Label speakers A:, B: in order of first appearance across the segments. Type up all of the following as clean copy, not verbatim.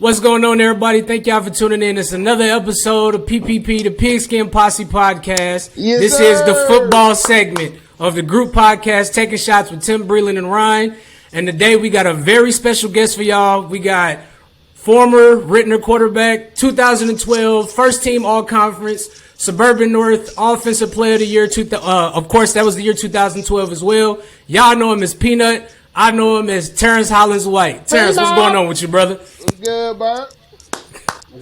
A: What's going on, everybody? Thank y'all for tuning in. It's another episode of PPP, the Pigskin Posse Podcast.
B: Yes,
A: this
B: sir.
A: is the football segment of the group podcast, Taking Shots with Tim Breland and Ryan. And today we got a very special guest for y'all. We got former Rittner quarterback, 2012, first team all-conference, Suburban North Offensive Player of the Year. Of course, that was the year 2012 as well. Y'all know him as Peanut. I know him as Terrance-Hollins-White. Terrance, what's going on with you, brother?
B: What's good, Bart?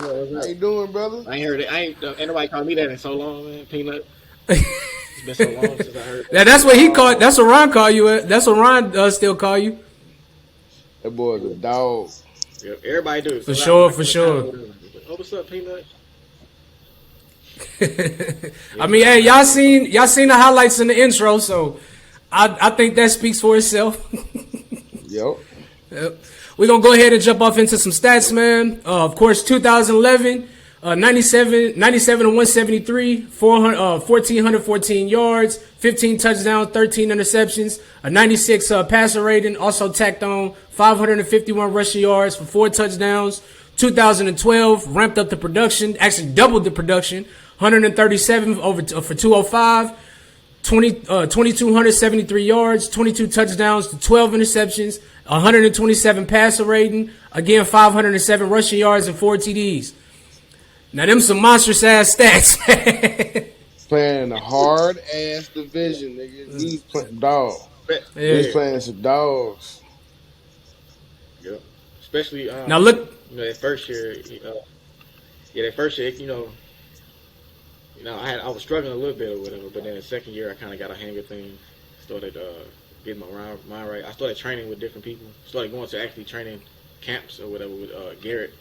B: How you doing, brother?
C: I ain't heard it. Ain't nobody called me that in so long, man. Peanut. It's been so long since I heard.
A: Now, that's what he called. That's what Ron call you. That's what Ron still call you.
B: That boy's a dog.
C: Yeah, everybody do.
A: For sure.
C: Oh, what's up, Peanut?
A: I mean, hey, y'all seen the highlights in the intro, so I think that speaks for itself.
B: Yep.
A: We're going to go ahead and jump off into some stats, man. Of course, 2011, 97 and 173, 1,414 yards, 15 touchdowns, 13 interceptions, a 96 passer rating, also tacked on 551 rushing yards for 4 touchdowns. 2012, ramped up the production, actually doubled the production, 137 for 205. 2,273 yards, 22 touchdowns to 12 interceptions, 127 passer rating, again 507 rushing yards and 4 TDs. Now them some monstrous ass stats.
B: Playing in a hard ass division, nigga. He's playing dog.
A: Yeah.
B: He's playing some dogs.
C: Yep. Especially
A: now look,
C: that first year. That first year, I was struggling a little bit or whatever, but then the second year I kind of got a hang of things. Started getting my mind right. I started training with different people. Started going to actually training camps or whatever with Garrett,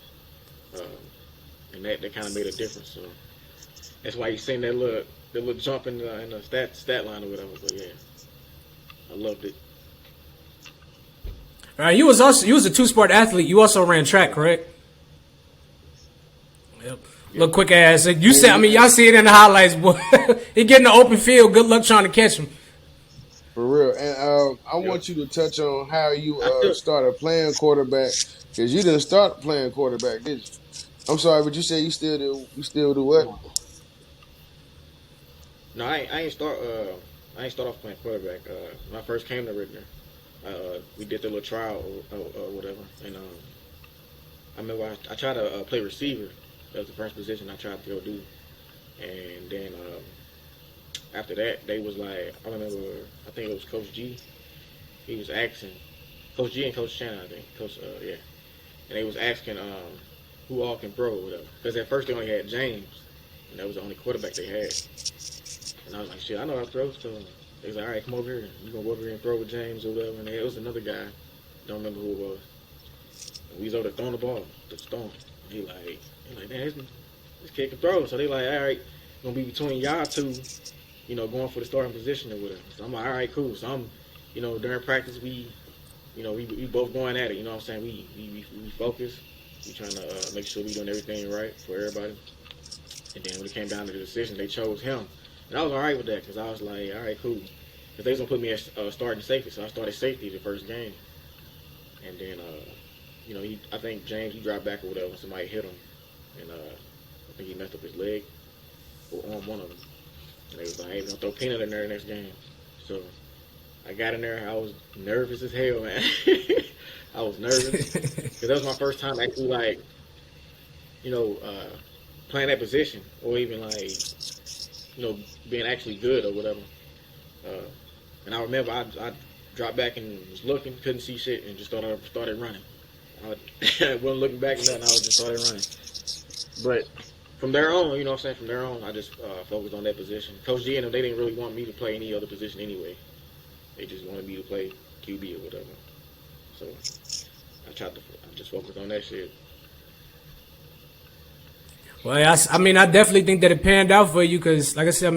C: and that kind of made a difference. So that's why you seen that little jump in the stat line or whatever. But yeah, I loved it.
A: all right, you was a 2-sport athlete. You also ran track, correct? Yep. Look, quick ass. You said, I mean, y'all see it in the highlights, boy. He getting the open field. Good luck trying to catch him.
B: For real. And I want you to touch on how you started playing quarterback, because you didn't start playing quarterback, did you? I'm sorry, but you said you still do what?
C: No, I ain't start off playing quarterback. When I first came to Rittner, we did the little trial or whatever, and I remember I tried to play receiver. That was the first position I tried to go do, and then after that, they was like, I think it was Coach G. He was asking Coach G and Coach Shannon, I think, and they was asking who all can throw or whatever, because at first they only had James, and that was the only quarterback they had, and I was like, shit, I know how to throw, so they was like, all right, come over here, you gonna go over here and throw with James or whatever, and it was another guy, don't remember who it was, and we was over there throwing the ball, just throwing. He like, man, this kid can throw. So they like, all right, gonna be between y'all two, going for the starting position or whatever. So I'm like, all right, cool. So I'm, during practice we both going at it. You know what I'm saying? We focus. We trying to make sure we doing everything right for everybody. And then when it came down to the decision, they chose him, and I was all right with that because I was like, all right, cool. Because they was gonna put me as starting safety, so I started safety the first game, and then I think James, he dropped back or whatever, somebody hit him, and I think he messed up his leg, or arm, one of them. And they was like, hey, we're going to throw Peanut in there the next game. So I got in there, I was nervous as hell, man. I was nervous, because that was my first time actually, like, playing that position, or even, like, being actually good or whatever. And I remember I dropped back and was looking, couldn't see shit, and just started running. I wasn't looking back and nothing. I just started running. But from there on, I just focused on that position. Coach G and them, they didn't really want me to play any other position anyway. They just wanted me to play QB or whatever. So I just focused on that shit.
A: Well, I definitely think that it panned out for you because, like I said,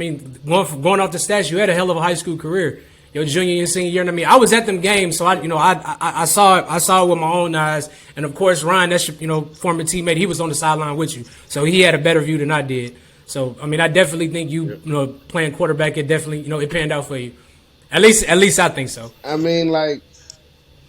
A: going off the stats, you had a hell of a high school career. Your junior and senior year, and I was at them games, so I saw it with my own eyes, and of course Ryan, that's your former teammate, he was on the sideline with you, so he had a better view than I did. So I definitely think you playing quarterback, it definitely it panned out for you. At least I think so.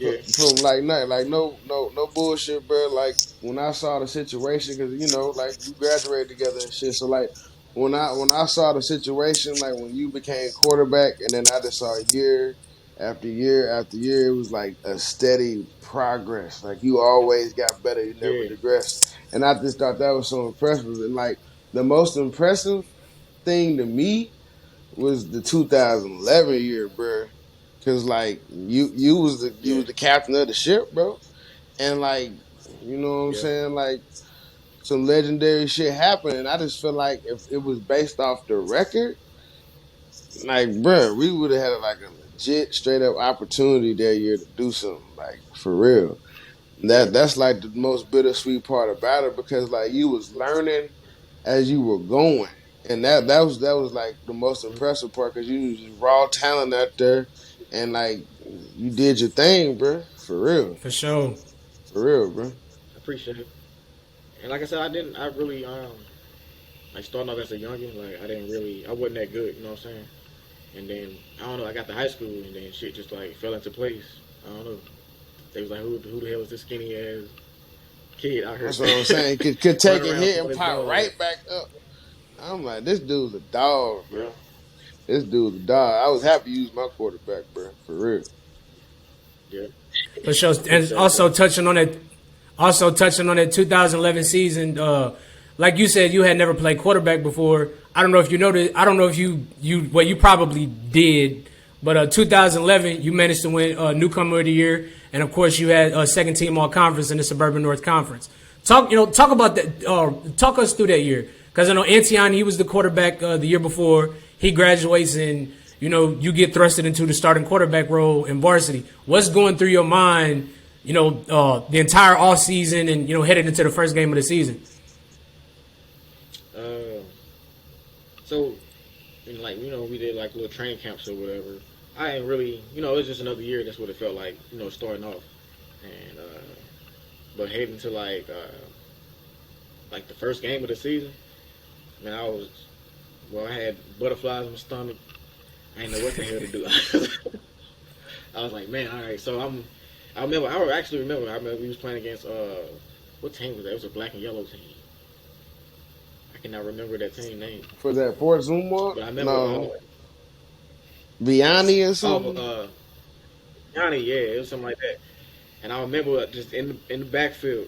C: Yeah,
B: from like no bullshit, bro. Like when I saw the situation, because like we graduated together and shit. So like when I saw the situation, like when you became quarterback, and then I just saw year after year after year, it was like a steady progress. Like you always got better, you never
C: yeah,
B: digressed, and I just thought that was so impressive. And like the most impressive thing to me was the 2011 year, bro. Cause like you
C: yeah,
B: was the captain of the ship, bro, and like you know what I'm
C: yeah.
B: saying, like some legendary shit happened, and I just feel like if it was based off the record, like bro, we would have had like a legit straight up opportunity that year to do something like for real.
C: Yeah,
B: That's like the most bittersweet part about it because like you was learning as you were going, and that was like the most
C: mhm.
B: impressive part because you was just raw talent out there, and like you did your thing, bro.
A: For sure.
B: For real, bro.
C: I appreciate it. And like I said, I really, like starting off as a youngin, like I wasn't that good, you know what I'm saying? And then I don't know, I got to high school, and then shit just like fell into place. I don't know. They was like, who the hell is this skinny ass kid out here
B: That's what I'm saying. Could take
C: running
B: a
C: around
B: hit
C: throwing
B: and
C: this
B: pop
C: ball?
B: right back up. I'm like, this dude's a dog,
C: Yeah,
B: bro. This dude's a dog. I was happy to use my quarterback, bro. For real.
C: yeah.
A: For sure. And
C: Appreciate it, bro.
A: also touching on that 2011 season, like you said, you had never played quarterback before. I don't know if you noticed. I don't know if you probably did, but 2011 you managed to win newcomer of the year, and of course you had second team all conference in the Suburban North Conference. Talk about that. Talk us through that year because I know Antiani, he was the quarterback the year before. He graduates and you get thrusted into the starting quarterback role in varsity. What's going through your mind? The entire off season and headed into the first game of the season.
C: Uh, so, and like we did like little training camps or whatever. I ain't really, it was just another year. That's what it felt like, starting off, and but heading to like the first game of the season, man, I had butterflies in my stomach. I didn't know what the hell to do. I was like, man, all right. So I remember we was playing against what team was that? It was a black and yellow team. I cannot remember that team name,
B: For that Fort Zumwalt?
C: but I remember
B: No. Vianney or
C: oh
B: something?
C: Johnny, yeah, it was something like that. And I remember just in the backfield,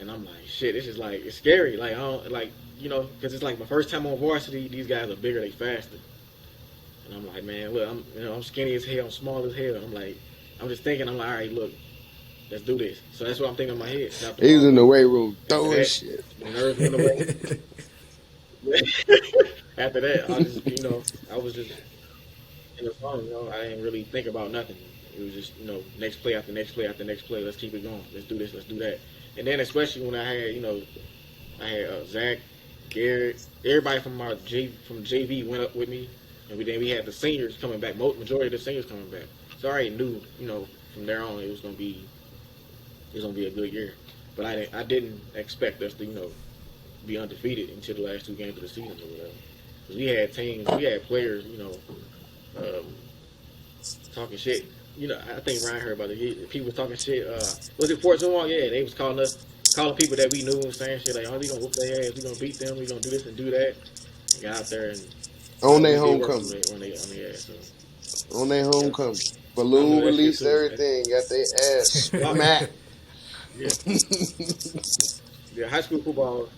C: and I'm like, shit, this is like it's scary. Like I don't like because it's like my first time on varsity. These guys are bigger, they faster, and I'm like, man, look, I'm skinny as hell, I'm small as hell. I'm just thinking, I'm like, all right, look, let's do this. So that's what I'm thinking in my head. Snap the
B: He was
C: ball
B: in the
C: up.
B: weight room
C: After
B: throwing
C: that,
B: shit.
C: the nerves went away. After that, I was just in the zone. I didn't really think about nothing. It was just next play after next play after next play. Let's keep it going. Let's do this. Let's do that. And then especially when I had Zach, Garrett, everybody from JV went up with me, and we had the seniors coming back. Majority of the seniors coming back. So I already knew from there on it was gonna be a good year. But I didn't expect us to be undefeated until the last two games of the season or whatever. Because we had players, um, talking shit. I think Ryan heard about it. People was talking shit. Was it Fort Zumwalt? Yeah, they was calling people that we knew and saying shit like, "Oh, we gonna whoop their ass. We gonna beat them. We gonna do this and do that." And got out there and
B: On their
C: we did work on
B: homecoming.
C: their ass. So
B: On their
C: yeah,
B: homecoming.
C: I know
B: Balloon
C: that shit
B: release,
C: too.
B: everything. Got their ass
C: Oh yeah,
B: smacked.
C: yeah, yeah. High school football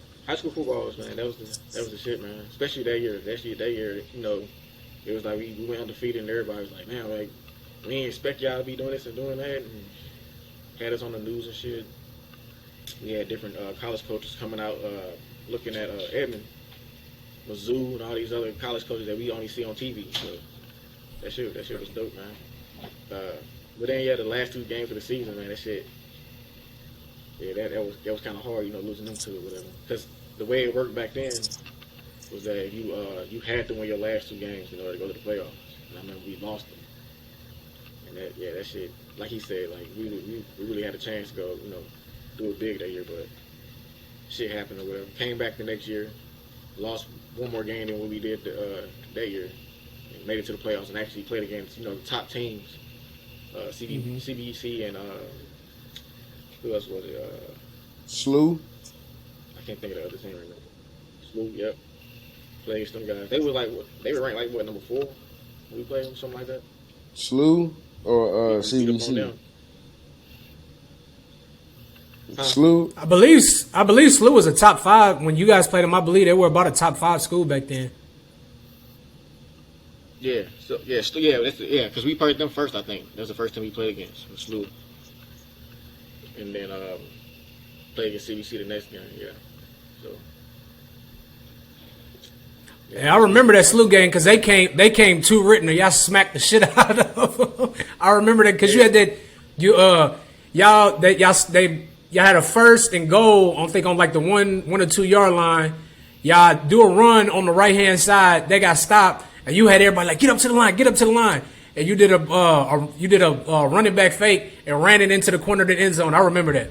C: was man. That was the shit, man. Especially that year. That year, it was like we went undefeated and everybody was like, man, like we didn't expect y'all to be doing this and doing that, and had us on the news and shit. We had different college coaches coming out looking at Edmond, Mizzou, and all these other college coaches that we only see on TV. So that shit was dope, man. But then the last two games of the season, man, that shit, yeah, that was kind of hard, losing them to or whatever. Because the way it worked back then was that you had to win your last two games in order to go to the playoffs. And I remember we lost them, and that shit, like he said, like we really had a chance to go, do it big that year, but shit happened or whatever. Came back the next year, lost one more game than what we did that year, and made it to the playoffs and actually played against the top teams CBC and who else was it?
B: Slew.
C: I can't think of the other team right now. Sloop, yep. Played some guys. They were like what? They were ranked like what, number 4? We played them, something like that.
B: Slew or
C: We beat up on
B: CBC.
C: them. Huh?
B: Slew.
A: I believe SLU was a top 5 when you guys played them. I believe they were about a top 5 school back then.
C: Yeah. So yeah, because we played them first. I think that was the first time we played against was Sloop, and then played against CBC the next game. Yeah. So.
A: Yeah, I remember that SLU game because they came 2 written and y'all smacked the shit out of them. I remember that because you had that y'all had a 1st and goal. I think on like the 1 or 2 yard line. Y'all do a run on the right hand side. They got stopped and you had everybody like get up to the line. And you did a running back fake and ran it into the corner of the end zone. I remember that.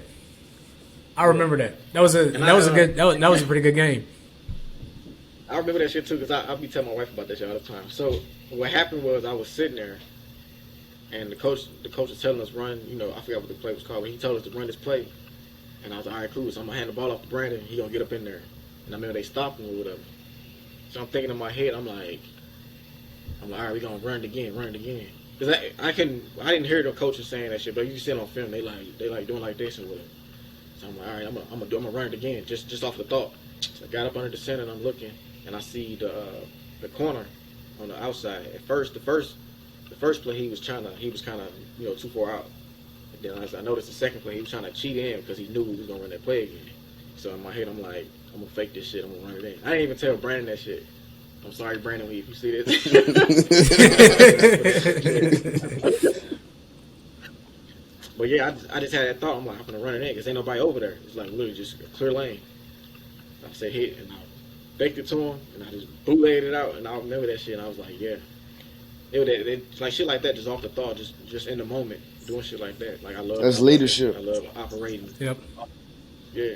A: That was a pretty good game.
C: I remember that shit too because I'll be telling my wife about that shit all the time. So what happened was I was sitting there, and the coach was telling us run. You know, I forgot what the play was called, but he told us to run this play, and I was like, all right, cool. So I'm gonna hand the ball off to Brandon. He gonna get up in there, and I remember they stopped him or whatever. So I'm thinking in my head, I'm like, all right, we gonna run it again, because I didn't hear the coaches saying that shit, but you see it on film, they like doing like this and whatever. So I'm like, all right, I'm gonna run it again, just off the thought. So I got up under the center and I'm looking. And I see the corner on the outside. At first, the first play he was kind of too far out. And then as I noticed the second play he was trying to cheat in because he knew we was gonna run that play again. So in my head I'm like, I'm gonna fake this shit. I'm gonna run it in. I didn't even tell Brandon that shit. I'm sorry, Brandon, if you see this. But yeah, I just had that thought. I'm like, I'm gonna run it in because ain't nobody over there. It's like literally just a clear lane. I said hit and I faked it to him, and I just bootlegged it out, and I remember that shit, and I was like, yeah. It like shit like that, just off the thought, just in the moment, doing shit like that. Like I love
B: That's leadership.
C: I love operating.
A: Yep.
C: Yeah.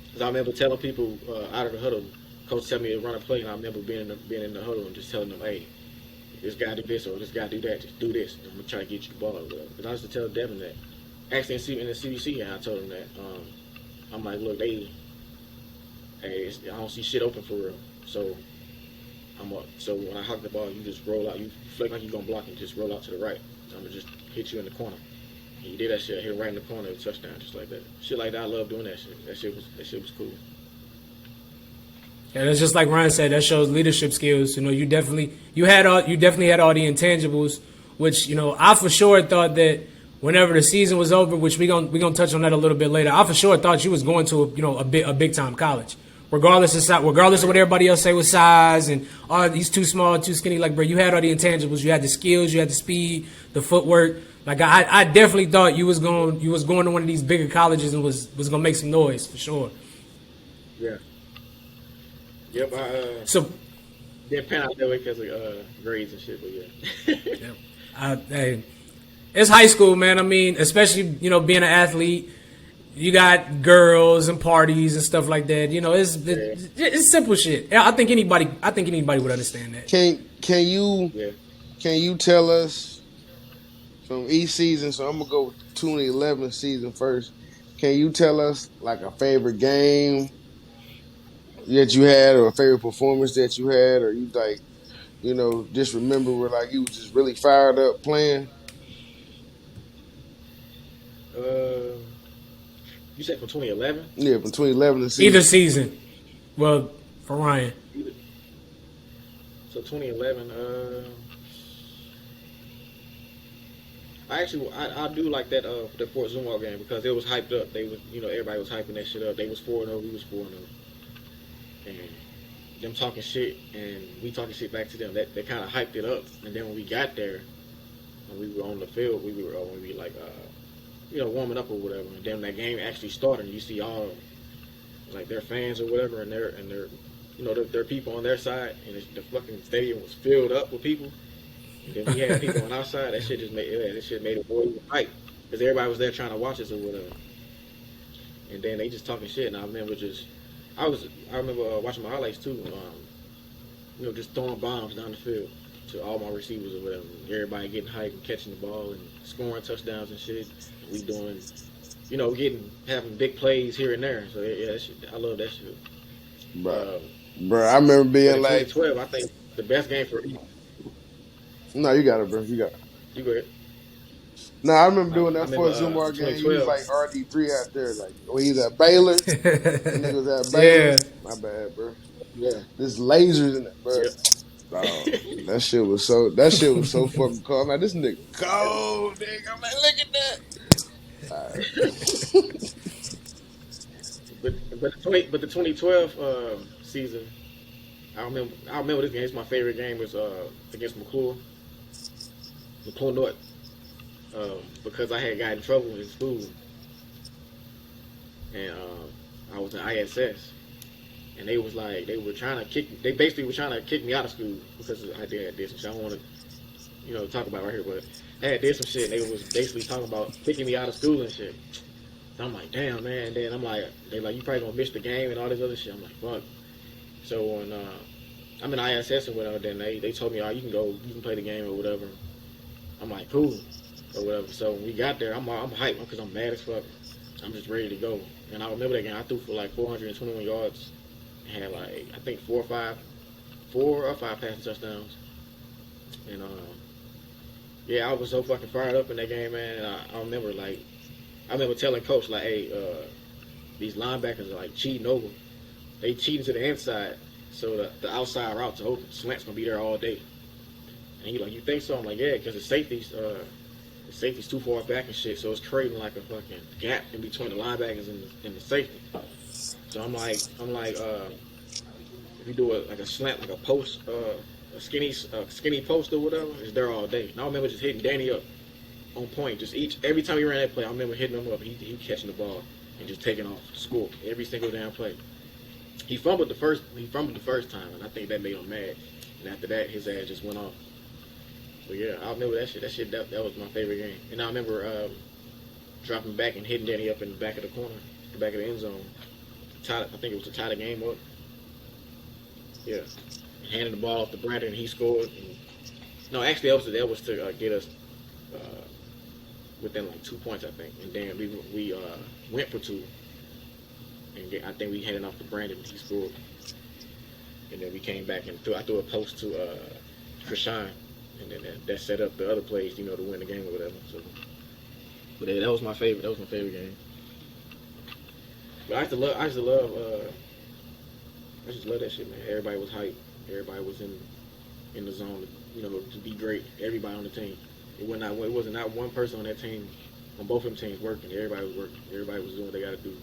C: Because I remember telling people out of the huddle, coach tell me to run a play, and I remember being in the huddle and just telling them, hey, this guy do this or this guy do that, just do this. And I'm gonna try to get you the ball. Because I used to tell Devin that. Actually, in the CBC game, I told him that. I'm like, look, I don't see shit open for real. So so when I hawk the ball, you just roll out. You flick like you're gonna block and just roll out to the right. I'm gonna just hit you in the corner. And you did that shit, hit right in the corner, a touchdown, just like that. Shit like that, I love doing that shit. That shit was cool.
A: Yeah, that's just like Ryan said. That shows leadership skills. You know, you definitely had all the intangibles, which I for sure thought that whenever the season was over, which we gonna touch on that a little bit later. I for sure thought you was going to a big time college, regardless of what everybody else say with size and he's too small, too skinny. Like, bro, you had all the intangibles. You had the skills, you had the speed, the footwork. Like, I definitely thought you was going to one of these bigger colleges and was gonna make some noise for sure.
C: Yeah. Yep.
A: So
C: didn't pan out that way because of grades and shit, but yeah.
A: Hey, it's high school, man. I mean, especially being an athlete, you got girls and parties and stuff like that. It's simple shit. I think anybody would understand that.
B: Can you tell us from each season? So I'm gonna go 2011 season first. Can you tell us like a favorite game that you had, or a favorite performance that you had, or you like, just remember where like you was just really fired up playing?
C: You said from 2011?
B: Yeah, from 2011 to season.
A: Either season. Well, for Ryan.
C: So 2011. I do like that the Fort Zumwalt game because it was hyped up. They was everybody was hyping that shit up. They was 4-0, we was 4-0, and them talking shit and we talking shit back to them. That they kind of hyped it up. And then when we got there, when we were on the field, when we like warming up or whatever, and then that game actually started, and you see all like their fans or whatever, and their people on their side, and the fucking stadium was filled up with people. And then we had people on our side. That shit made it more hype because everybody was there trying to watch us or whatever. And then they just talking shit, and I remember watching my highlights too. Just throwing bombs down the field, to all my receivers or whatever. Everybody getting hyped and catching the ball and scoring touchdowns and shit. And we doing, having big plays here and there. So yeah, that shit, I love that shit.
B: Bro, I remember being
C: in
B: like,
C: 2012, I think the best game for
B: no, you got it, bro. You got it.
C: you go ahead.
B: No, I remember
C: I
B: doing that
C: remember
B: first Zumar game. You was
C: 2012.
B: like RD3 out there, like when he's at Baylor. That nigga was at Baylor.
A: Yeah.
B: My bad, bro.
C: Yeah.
B: There's lasers in it, bro.
C: Yep.
B: That shit was so fucking cold. I'm like, this nigga cold, nigga. I'm like, look at that.
C: But the 2012 season, I remember this game. It's my favorite game was against McClure North, because I had got in trouble in school, and I was in ISS, and they basically were trying to kick me out of school because I did some shit. I don't want to talk about right here, but I had did some shit. And they was basically talking about kicking me out of school and shit. So I'm like, damn, man. And then I'm like, they like, you probably gonna miss the game and all this other shit. I'm like, fuck. So when I'm in ISS or whatever, then they told me, you can go, you can play the game or whatever. I'm like, cool, or whatever. So when we got there, I'm hyped because I'm mad as fuck. I'm just ready to go. And I remember that game. I threw for like 421 yards. And had like, I think 4 or 5 passing touchdowns. And yeah, I was so fucking fired up in that game, man. And I remember telling coach like, hey, these linebackers are like cheating over. They cheating to the inside, so the outside routes are open. Slant's gonna be there all day. And he like, you think so? I'm like, yeah, because the safety's too far back and shit, so it's creating like a fucking gap in between the linebackers and the safety. So I'm like, if you do a slant, like a post, a skinny post or whatever, it's there all day. And I remember just hitting Danny up on point. Just every time he ran that play, I remember hitting him up. He catching the ball and just taking off to score every single damn play. He fumbled the first time, and I think that made him mad. And after that, his ass just went off. But yeah, I remember that shit. That was my favorite game. And I remember dropping back and hitting Danny up in the back of the corner, the back of the end zone. I think it was to tie the game up. Yeah, handed the ball off to Brandon, and he scored. And, no, actually, that was to get us within like 2 points, I think. And then we went for 2. And I think we handed off to Brandon, and he scored. And then we came back and I threw a post to Krishan, and then that set up the other plays, to win the game or whatever. So, but that was my favorite. That was my favorite game. But I just love that shit, man. Everybody was hyped. Everybody was in the zone, to be great. Everybody on the team. It wasn't not one person on that team, on both of them teams working. Everybody was working. Everybody was doing what they got to do.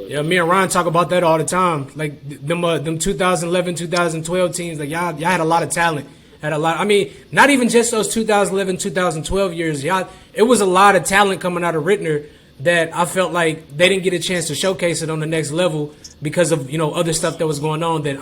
A: Yeah, me and Ryan talk about that all the time. Like them 2011, 2012 teams. Like y'all had a lot of talent. I mean, not even just those 2011, 2012 years. It was a lot of talent coming out of Rittner that I felt like they didn't get a chance to showcase it on the next level because of other stuff that was going on. That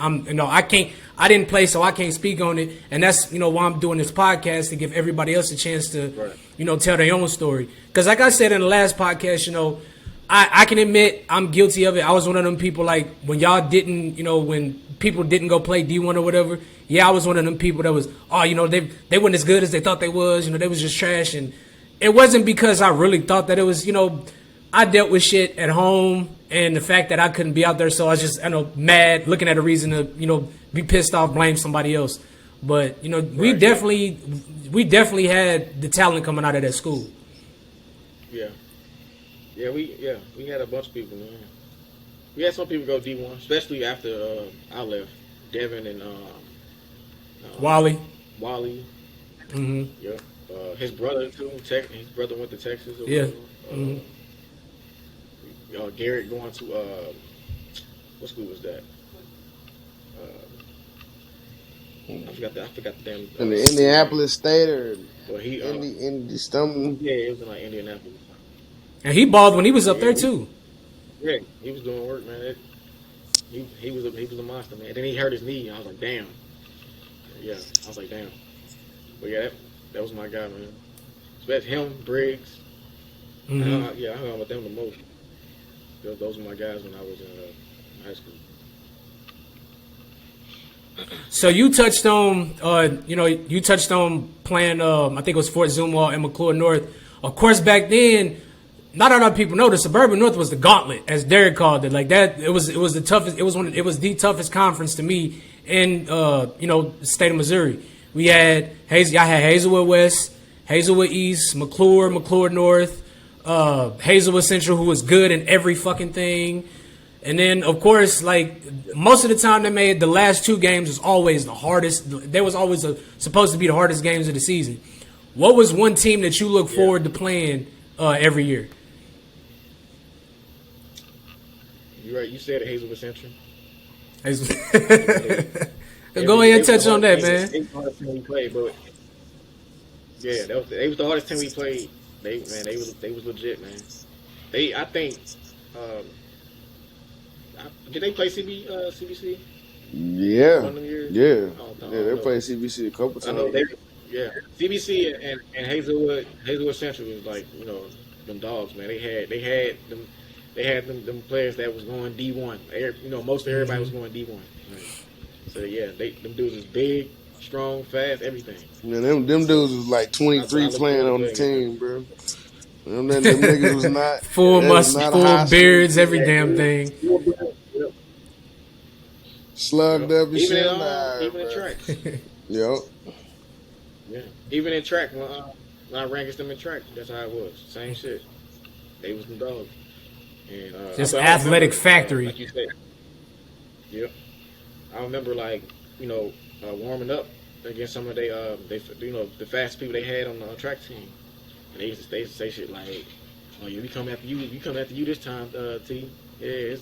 A: I didn't play, so I can't speak on it. And that's why I'm doing this podcast, to give everybody else a chance to tell their own story. Because like I said in the last podcast, I can admit I'm guilty of it. I was one of them people, like, when y'all didn't, when people didn't go play D1 or whatever, I was one of them people that was, they weren't as good as they thought they was, they was just trash. And it wasn't because I really thought that it was, I dealt with shit at home and the fact that I couldn't be out there, so I was just, mad, looking at a reason to, be pissed off, blame somebody else. But, we definitely had the talent coming out of that school.
C: Yeah. Yeah, we had a bunch of people, man. We had some people go D1, especially after I left. Devin and
A: Wally.
C: Mm-hmm. Yeah. His brother too. His brother went to Texas.
A: Yeah.
C: Garrett going to what school was that? I forgot the damn.
B: In the Indianapolis State or
C: he
B: something.
C: Yeah, it was in like Indianapolis.
A: And he balled when he was up there too.
C: Yeah, he was doing work, man. He was a monster, man. And then he hurt his knee. I was like, damn. Yeah, I was like, damn. But yeah, that was my guy, man. Especially him, Briggs.
A: Mm-hmm.
C: I hung out with them the most. Those were my guys when I was in high school.
A: So you touched on, you touched on playing. I think it was Fort Zumwalt and McClure North. Of course, back then, not a lot of people know the Suburban North was the gauntlet, as Derek called it. Like that, it was the toughest. It was the toughest conference to me in the state of Missouri. We had I had Hazelwood West, Hazelwood East, McClure North, Hazelwood Central, who was good in every fucking thing. And then, of course, like most of the time they made the last two games was always the hardest. They was always supposed to be the hardest games of the season. What was one team that you look forward to playing every year?
C: You're right. You said it, Hazelwood Central.
A: Go ahead and touch on that, man.
C: They was the hardest team we played, but yeah, they was the hardest team we played. They was legit, man. I think. Did they play CBC?
B: Yeah.
C: One of them years?
B: Yeah.
C: I
B: They played CBC a couple times.
C: I know CBC and Hazelwood Central was like, them dogs, man. They had them players that was going D1. Most of everybody was going D1. Right? So yeah, them dudes was big, strong, fast, everything.
B: Yeah, them dudes was like 23 playing on the team, bro. Them niggas was not
A: full beards, every damn thing.
B: Slugged up and shit.
C: Even in track.
B: Yep.
C: Yeah. Even in track, when I ran against them in track, that's how it was. Same shit. They was the dogs. And
A: just athletic factory.
C: Like you said. Yep. I remember warming up against some of the fast people they had on the track team. And they used to say shit like, "Oh yeah, we come after you. We come after you this time, T. Yeah,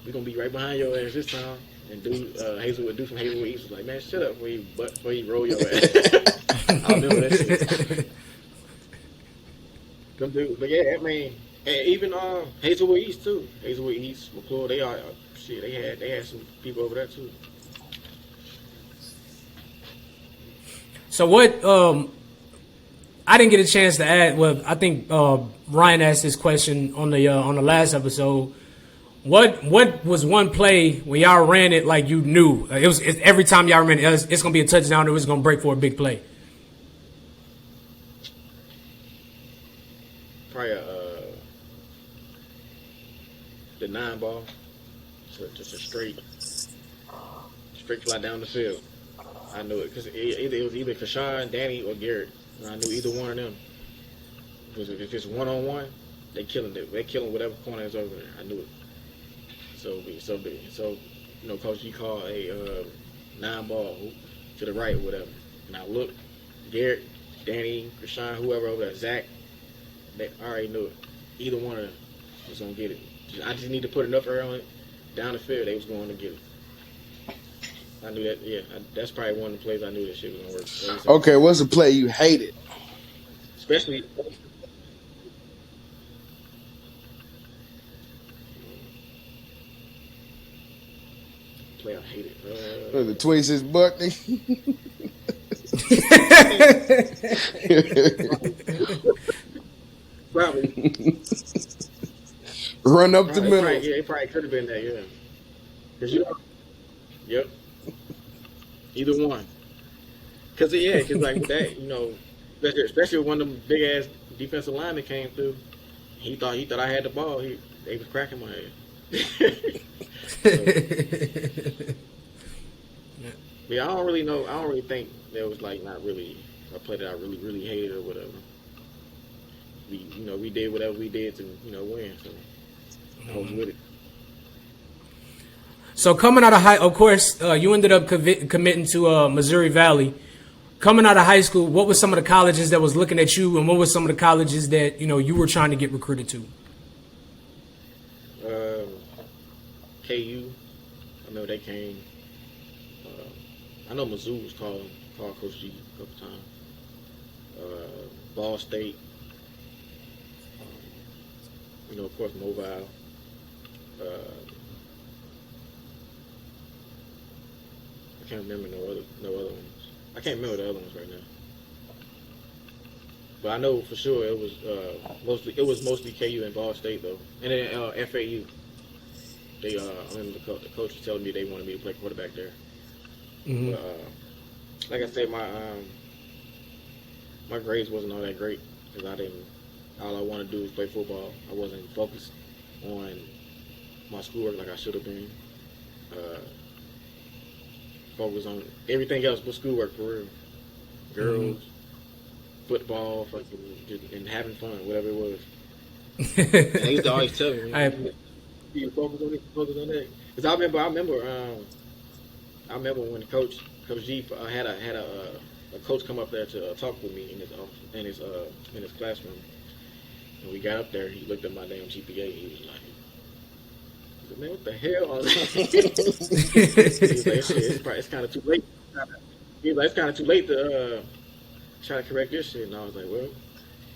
C: we gonna be right behind your ass this time." And Hazelwood from Hazelwood East was like, "Man, shut up before you roll your ass." I remember that shit. Them dudes, but yeah, I mean, and even Hazelwood East too. Hazelwood East, McClure, they had some people over there too.
A: So what? I didn't get a chance to add. Well, I think Ryan asked this question on the last episode. What was one play when y'all ran it like you knew every time y'all ran it, it's gonna be a touchdown or it was gonna break for a big play?
C: Probably the 9 ball, just a straight fly down the field. I knew it because it was either Kashawn, Danny, or Garrett. And I knew either one of them. If it's 1-on-1, they killing it. They killing whatever corner is over there. I knew it. So Coach G called a 9 ball to the right or whatever. And I looked, Garrett, Danny, Krishan, whoever over there, Zach, they already knew it. Either one of them was going to get it. I just need to put enough air on it, down the field, they was going to get it. I knew that, yeah. That's probably one of the plays I knew that shit was going to work.
B: Okay, what's a play you hated?
C: Especially... play I hated.
B: The twist his butt.
C: Probably.
B: Run up the middle.
C: It probably could have been that, yeah. Cause yep. Either one. Cause like with that, especially when one of them big ass defensive linemen came through, he thought I had the ball. They was cracking my head. Yeah, I don't really know. I don't really think there was not really a play that I really, really hated or whatever. We did whatever we did to win. So I was with it.
A: So coming out of of course, you ended up committing to Missouri Valley. Coming out of high school, what were some of the colleges that was looking at you, and what were some of the colleges that you were trying to get recruited to?
C: KU. I remember they came. I know Mizzou was called Coach G a couple times. Ball State. Of course, Mobile. I can't remember no other ones. I can't remember the other ones right now. But I know for sure it was mostly KU and Ball State though, and then FAU. I remember the coach was telling me they wanted me to play quarterback there.
A: Mm-hmm.
C: But like I said, my grades wasn't all that great because I didn't. All I wanted to do was play football. I wasn't focused on my schoolwork like I should have been. Uh, Focused on everything else but schoolwork for real.
A: Mm-hmm.
C: Girls, football, fucking, and having fun, whatever it was. And they used to always tell me,
A: I
C: you focus on this, focus on that. Because I remember when Coach G a coach come up there to talk with me in his office, in his classroom. And we got up there. He looked at my damn GPA. He was like, "Man, what the hell?" He was like, "Shit, it's kind of too late." He was like, "It's kind of too late to try to correct this shit." And I was like, "Well,"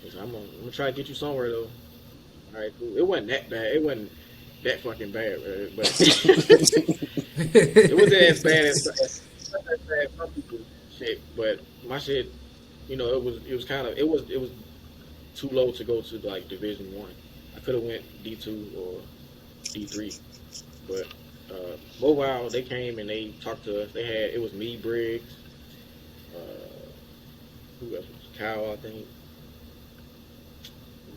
C: he said, I'm gonna try to get you somewhere though." All right, cool. It wasn't that bad. It wasn't that fucking bad, but it wasn't as bad as some people's shit. But my shit, it was too low to go to like Division 1. I could have went D2 or D3, but Mobile they came and they talked to us. It was me, Briggs, uh, who else? Kyle, I think,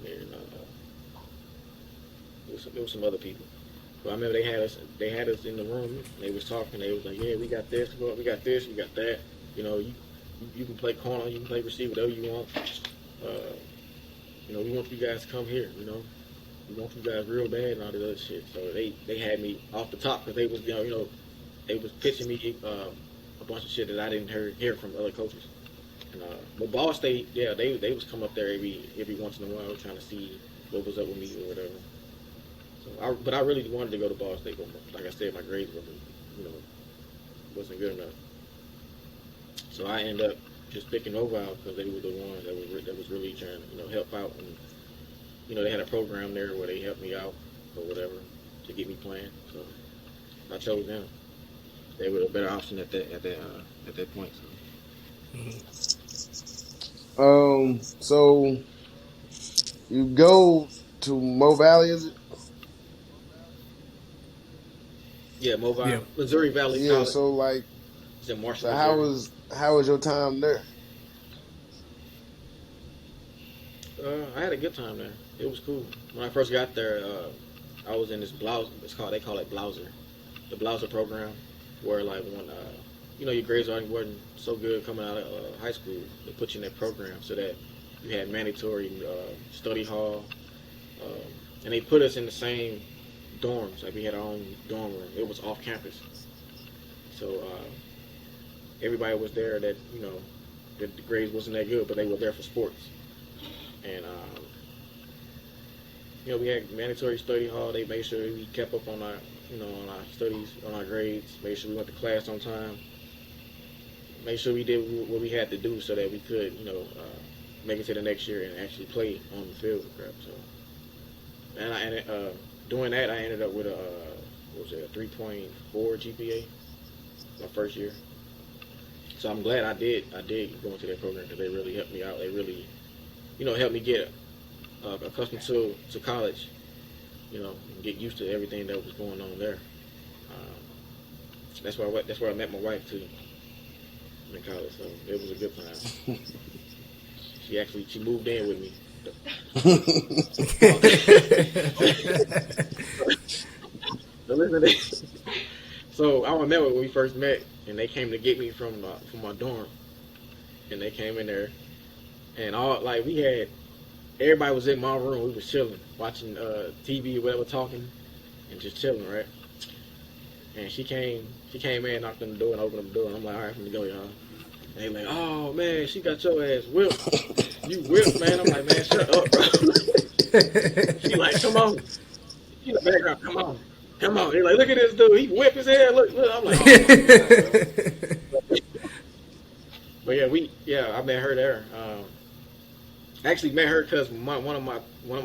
C: and there was some other people. But I remember they had us in the room. And they was talking. They was like, "Yeah, we got this, we got this, we got that. You can play corner, you can play receiver, whatever you want. Uh, we want you guys to come here. We want you guys real bad and all this other shit." So they had me off the top because they was they was pitching me a bunch of shit that I didn't hear from other coaches. And but Ball State, yeah, they was come up there every once in a while trying to see what was up with me or whatever. So but I really wanted to go to Ball State, but like I said, my grades wasn't good enough. So I ended up just picking Mobile because they were the ones that was really trying to help out, and they had a program there where they helped me out or whatever to get me playing. So I chose them. They were a better option at that point.
B: So you go to Mo Valley, is it?
C: Yeah,
A: yeah.
C: Mobile, Missouri Valley
B: Yeah.
C: College.
B: So like,
C: It's in Marshall,
B: so how
C: Missouri.
B: was your time there?
C: I had a good time there. It was cool. When I first got there, I was in this blouse. They call it Blouser, the Blouser program, where like when your grades weren't so good coming out of high school, they put you in that program so that you had mandatory study hall, and they put us in the same dorms. Like we had our own dorm room. It was off campus, so everybody was there that that the grades wasn't that good, but they were there for sports. And we had mandatory study hall. They made sure we kept up on our studies, on our grades. Made sure we went to class on time. Made sure we did what we had to do so that we could, make it to the next year and actually play on the field and crap. So, doing that, I ended up with a 3.4 GPA my first year. So I'm glad I did go into that program because they really helped me out. They really help me get accustomed to college, and get used to everything that was going on there. That's where I met my wife too in college, so it was a good time. She moved in with me. So listen to this. So I remember when we first met, and they came to get me from my dorm, and they came in there, and everybody was in my room. We was chilling, watching TV or whatever, talking, and just chilling, right? And she came in, knocked on the door, and opened up the door. And I'm like, "All right, let me go, y'all." And they like, "Oh man, she got your ass whipped. You whipped, man." I'm like, "Man, shut up, bro." She like, "Come on." She in the background, "Come on, come on." They like, "Look at this dude. He whipped his head. Look." I'm like, "Oh my god, bro." But yeah, I met her there. I actually met her because one of my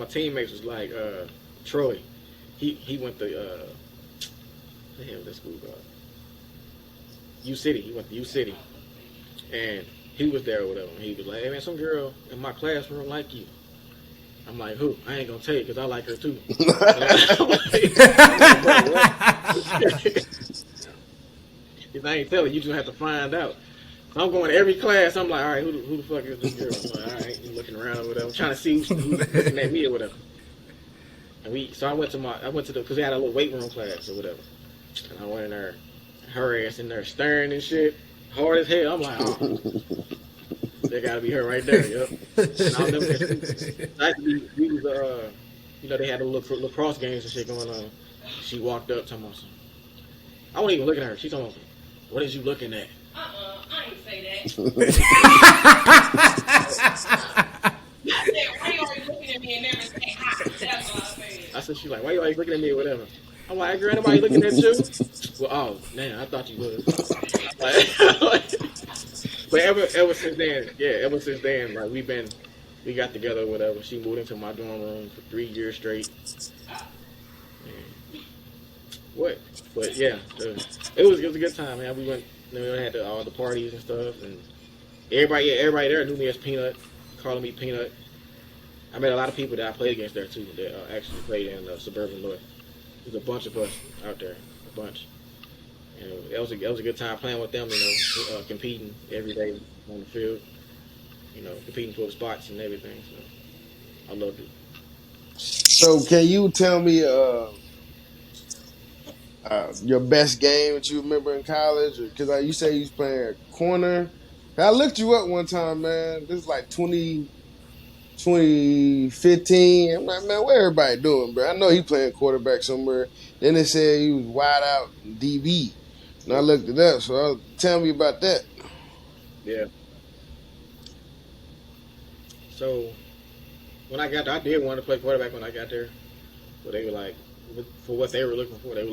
C: teammates was like Troy. He went to what the hell was that school called? U City. He went to U City, and he was there or whatever. And he was like, "Hey man, some girl in my classroom like you." I'm like, "Who?" "I ain't gonna tell you because I like her too." He's I ain't telling you. Just have to find out. So I'm going to every class. I'm like, all right, who the fuck is this girl? I'm like, all right, you looking around or whatever, I'm trying to see who's looking at me or whatever. And I went to because they had a little weight room class or whatever, and I went in there, her ass in there staring and shit, hard as hell. I'm like, oh, there gotta be her right there. Yep. And I'll never we was they had a little lacrosse games and shit going on. She walked up to me. I wasn't even looking at her. She told me, "What is you looking at?"
D: I ain't say that. I said, why you always looking at me and never say hi? That's what I said.
C: I said, she's like, why you always looking at me or whatever? I'm like, girl, anybody looking at you? Well, oh, man, I thought you was. But ever since then, like, we got together or whatever. She moved into my dorm room for 3 years straight. And what? But yeah, it was a good time, man. We went, we had all the parties and stuff, and everybody there knew me as Peanut, calling me Peanut. I met a lot of people that I played against there too. That actually played in Suburban North. There's a bunch of us out there, a bunch. And it was a good time playing with them. Competing every day on the field. Competing for spots and everything. So I loved it.
B: So can you tell me your best game that you remember in college? Because you say you was playing corner. I looked you up one time, man. This is like 2015. I'm like, man, what everybody doing, bro? I know he playing quarterback somewhere. Then they said he was wide out DB. And I looked it up. So tell me about that.
C: Yeah. So when I got there, I did want to play quarterback when I got there. But they were like, for what they were looking for, a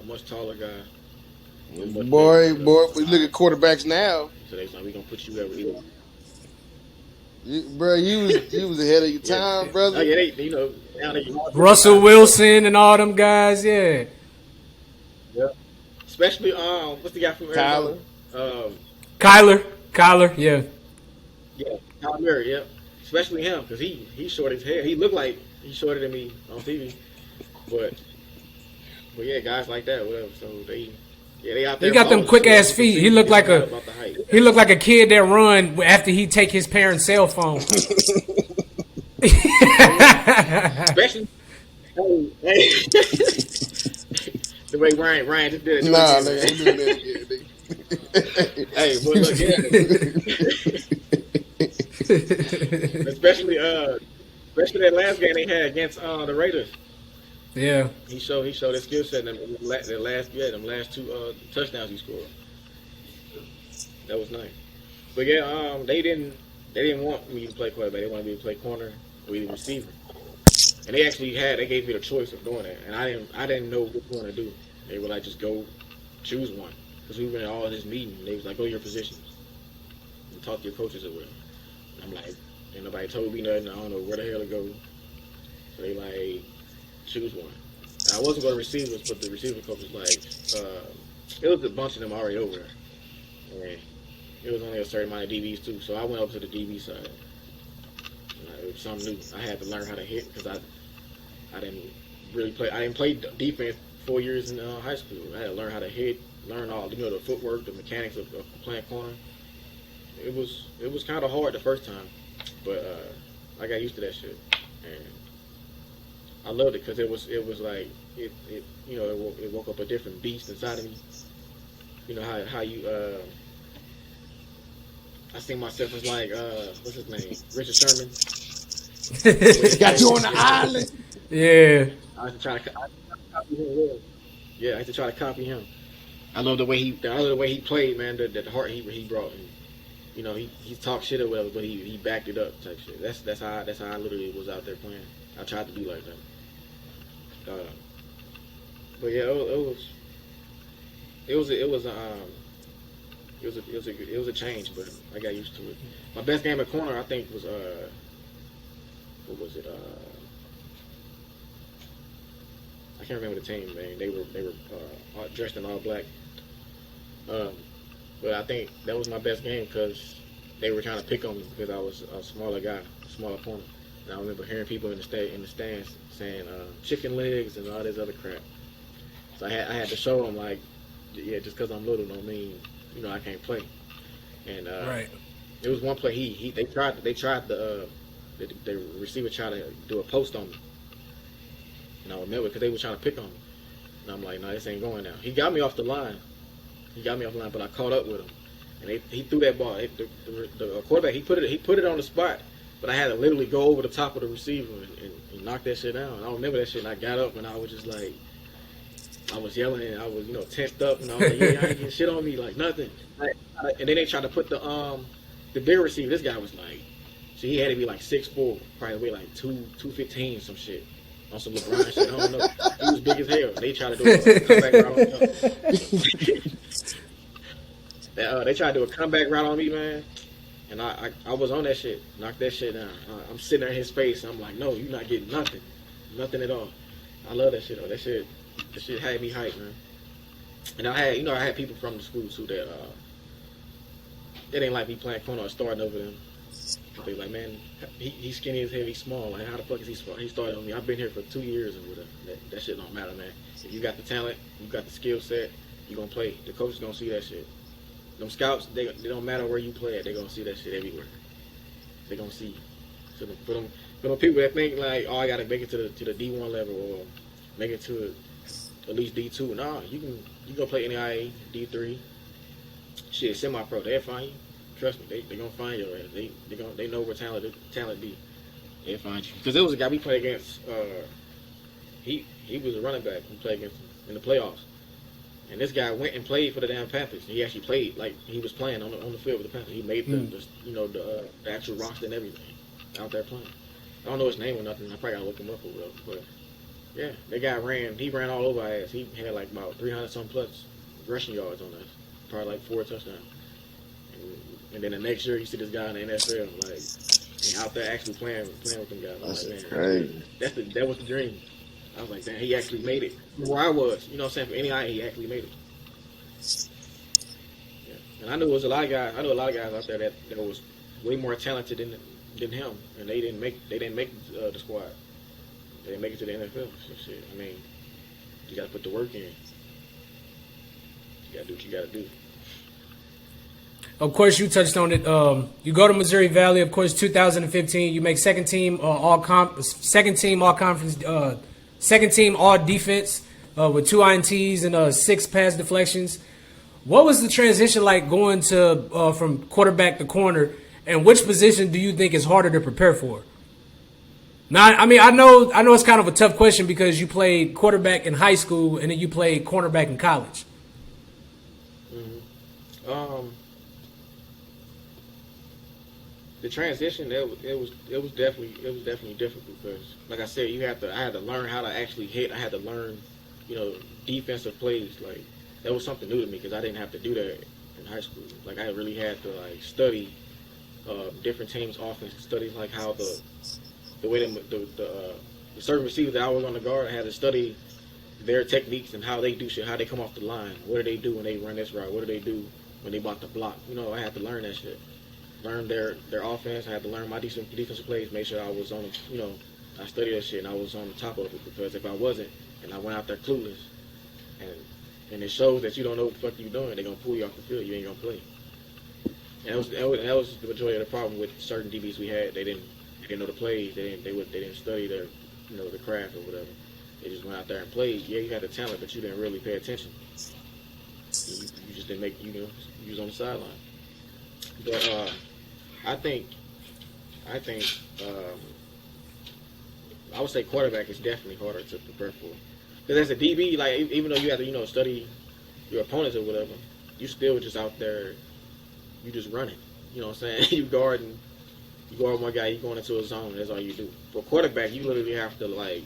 C: much taller guy.
B: Boy, if we look at quarterbacks now.
C: So they was like, we gonna put you over here.
B: Bro, you was ahead of your time, brother.
C: Oh, yeah, now
A: Russell Wilson and all them guys, yeah.
C: Yeah. Especially what's the guy from Arizona?
A: Kyler, yeah.
C: Yeah, Kyler Murray, yeah. Especially him, because he's short as hell. He looked like he's shorter than me on TV. But yeah, guys like that, whatever. So they out there.
A: He got them quick ass feet. He looked like a kid that run after he take his parents' cell phone.
C: Especially the way Ryan just did it.
B: Nah, nigga, ain't doing that again, nigga.
C: Hey, but look, yeah. Especially that last game they had against the Raiders.
A: Yeah.
C: He showed his skill set in them last two touchdowns he scored. That was nice. But yeah, they didn't want me to play quarterback. They wanted me to play corner or either receiver. And they gave me the choice of doing that. And I didn't know which one to do. They were like, just go choose one. Because we went all in this meeting. They was like, go to your positions and talk to your coaches or whatever. And I'm like, ain't nobody told me nothing. I don't know where the hell to go. So they like, choose one. And I wasn't going to receivers, but the receiver coach was like, it was a bunch of them already over there. And it was only a certain amount of DBs too. So I went over to the DB side. It was something new. I had to learn how to hit because I didn't really play. I didn't play defense 4 years in high school. I had to learn how to hit, learn all the footwork, the mechanics of playing corner. It was kind of hard the first time, but I got used to that shit, and I loved it because it was like it woke up a different beast inside of me. You know how you I see myself as like what's his name, Richard Sherman.
B: Got you on the island.
A: Yeah.
C: I used to try to copy him. Yeah, I used to try to copy him. I love the way he played, man. The heart he brought. And, he talked shit or whatever, but he backed it up type shit. That's how I literally was out there playing. I tried to be like that. But yeah, it was a change, but I got used to it. My best game at corner, I think, was what was it? I can't remember the team, man. They were dressed in all black. But I think that was my best game because they were trying to pick on me because I was a smaller guy, a smaller corner. And I remember hearing people in the stands saying chicken legs and all this other crap. So I had to show them like yeah, just because I'm little don't mean I can't play. And
A: Right.
C: it was one play they tried the receiver tried to do a post on me, and I remember because they were trying to pick on me, and I'm like, no, this ain't going now. He got me off the line. But I caught up with him, and he threw that ball. The quarterback he put it on the spot, but I had to literally go over the top of the receiver and knock that shit down. And I remember that shit, and I got up and I was just like, I was yelling and I was tensed up, and I was like, yeah, I ain't getting shit on me like nothing. And then they tried to put the bigger receiver. This guy was like, so he had to be like 6'4", probably weigh like 215, some shit. On some LeBron shit, I don't know. He was big as hell. They tried to do a comeback route on me. They tried to do a comeback route on me, man. And I was on that shit. Knocked that shit down. I'm sitting there in his face. And I'm like, no, you're not getting nothing. Nothing at all. I love that shit, though. That shit had me hyped, man. And I had people from the school, too, that they didn't like me playing corner or starting over them. They like, man, he's skinny as hell, he's small. Like, how the fuck is he small? He started on me. I've been here for 2 years or whatever. That shit don't matter, man. If you got the talent, you got the skill set, you gonna play. The coach is gonna see that shit. Them scouts, they don't matter where you play at, they gonna see that shit everywhere. They gonna see. So for them people that think like, oh, I gotta make it to the D1 level or make it to at least D2. Nah, you go play NAIA, D3. Shit, semi-pro, they'll find you. Trust me, they gonna find your ass. They know where talent be. They'll find you. Because there was a guy we played against. He was a running back we played against him in the playoffs. And this guy went and played for the damn Panthers. He actually played like he was playing on the field with the Panthers. He made the actual roster and everything out there playing. I don't know his name or nothing. I probably gotta look him up or whatever. But yeah, that guy ran all over our ass. He had like about 300 some plus rushing yards on us. Probably like 4 touchdowns. And then the next year, you see this guy in the NFL, like, out there actually playing with them guys.
B: That's
C: like, man,
B: crazy.
C: That was the dream. I was like, damn, he actually made it. Where I was, you know what I'm saying? For NAIA, he actually made it. Yeah. And I knew there was a lot of guys. I knew a lot of guys out there that was way more talented than him, and they didn't make the squad. They didn't make it to the NFL. So shit. I mean, you got to put the work in. You got to do what you got to do.
A: Of course, you touched on it. You go to Missouri Valley. Of course, 2015, you make second team all conference, second team all defense with 2 INTs and 6 pass deflections. What was the transition like going to from quarterback to corner, and which position do you think is harder to prepare for? Now, I mean, I know it's kind of a tough question because you played quarterback in high school and then you played cornerback in college.
C: Mm-hmm. The transition it was definitely difficult because, like I said, I had to learn how to actually hit. I had to learn, defensive plays. Like that was something new to me because I didn't have to do that in high school. Like I really had to like study different teams' offense, study like how the way the certain receivers that I was on the guard. I had to study their techniques and how they do shit, how they come off the line. What do they do when they run this route? What do they do when they about to block? I had to learn that shit. Learn their offense. I had to learn my defensive plays. Make sure I was on, I studied that shit and I was on the top of it because if I wasn't and I went out there clueless, and it shows that you don't know what the fuck you're doing, they're gonna pull you off the field. You ain't gonna play. And that was the majority of the problem with certain DBs we had. They didn't know the plays. They didn't study their the craft or whatever. They just went out there and played. Yeah, you had the talent, but you didn't really pay attention. You just didn't make you was on the sideline. But I think I would say quarterback is definitely harder to prepare for. Because as a DB, like even though you have to study your opponents or whatever, you still just out there, you just running. You know what I'm saying? You guard one guy, you going into a zone. That's all you do. For quarterback, you literally have to like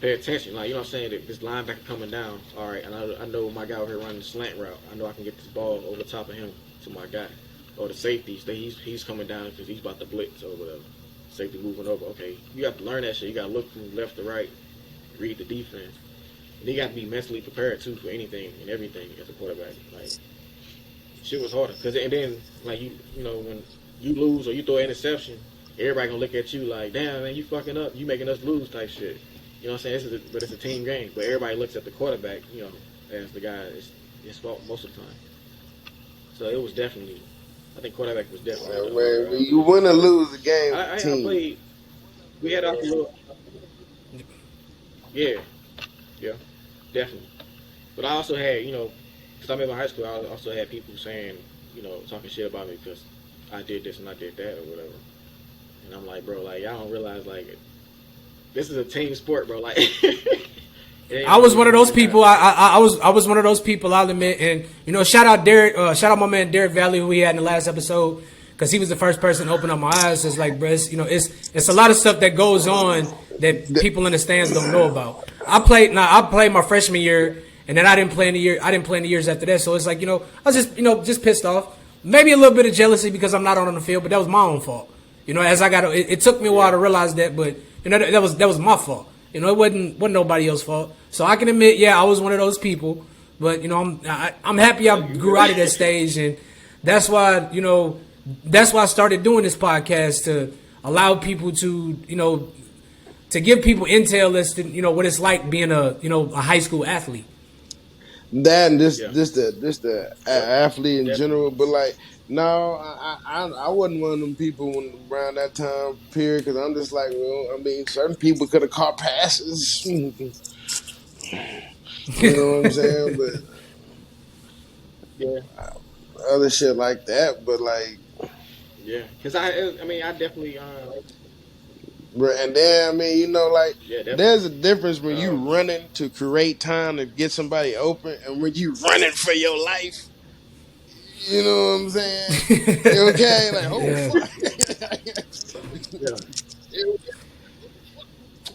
C: pay attention. Like what I'm saying, that this linebacker coming down. All right, and I know my guy over here running the slant route. I know I can get this ball over the top of him to my guy. Or the safeties, he's coming down because he's about to blitz or whatever. Safety moving over. Okay, you have to learn that shit. You got to look from left to right, read the defense. And you got to be mentally prepared, too, for anything and everything as a quarterback. Like, shit was harder. And then, like, when you lose or you throw an interception, everybody going to look at you like, damn, man, you fucking up. You making us lose type shit. You know what I'm saying? But it's a team game. But everybody looks at the quarterback, as the guy that's his fault most of the time. So it was definitely, I think quarterback was definitely.
B: Man, when you win or lose the game,
C: I
B: team.
C: played. We had our little. Yeah, yeah, definitely. But I also had, because I'm in my high school, I also had people saying, talking shit about me because I did this and I did that or whatever. And I'm like, bro, like y'all don't realize like this is a team sport, bro. Like.
A: I was one of those people. I was one of those people. I'll admit, and shout out Derek, shout out my man Derek Valley, who we had in the last episode, because he was the first person to open up my eyes. It's like, bro, it's a lot of stuff that goes on that people in the stands don't know about. I played my freshman year, and then I didn't play in the years after that. So it's like, I was just pissed off, maybe a little bit of jealousy because I'm not on the field, but that was my own fault. As I it took me a while to realize that, but that was my fault. It wasn't nobody else's fault. So I can admit, yeah, I was one of those people. But I'm happy I grew out of that stage, and that's why I started doing this podcast, to allow people to to give people intel as to what it's like being a high school athlete.
B: That and just the athlete in general, but like no, I wasn't one of them people around that time period, because I'm just like, well, I mean, certain people could have caught passes, you know what I'm saying, but
C: yeah,
B: other shit like that, but like
C: yeah, because I definitely
B: and then I mean, like there's a difference when you
C: Uh-huh.
B: running to create time to get somebody open, and when you running for your life. You know what I'm saying? Okay, like
A: Yeah.
B: fuck.
C: Yeah.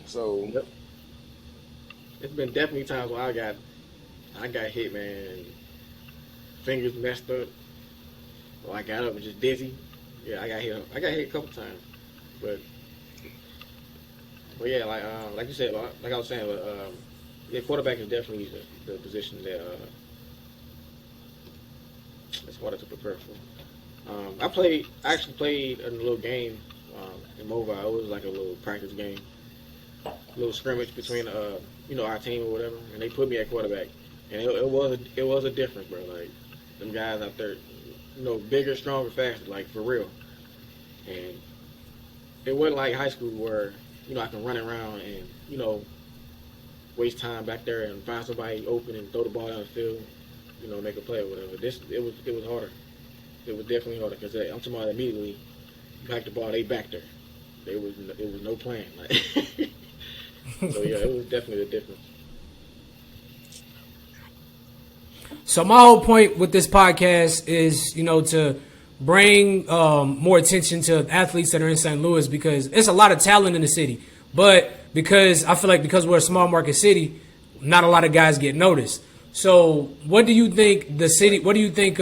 B: So
C: Yep. It's been definitely times where I got hit, man. Fingers messed up. Or I got up and just dizzy. Yeah, I got hit. I got hit a couple times, but yeah, like you said, like I was saying, yeah, quarterback is definitely the position that it's harder to prepare for. I actually played in a little game in Mobile. It was like a little practice game, a little scrimmage between our team or whatever, and they put me at quarterback, and it was a difference, bro. Like them guys out there, bigger, stronger, faster, like for real. And it wasn't like high school where I can run around and waste time back there and find somebody open and throw the ball down the field, make a play or whatever. It was harder. It was definitely harder because I'm talking about immediately you pack the ball, they back there. It was no plan. Like, so yeah, it was definitely a difference.
A: So my whole point with this podcast is, to bring more attention to athletes that are in St. Louis, because it's a lot of talent in the city. But because I feel like because we're a small market city, not a lot of guys get noticed. So what do you think the city? What do you think,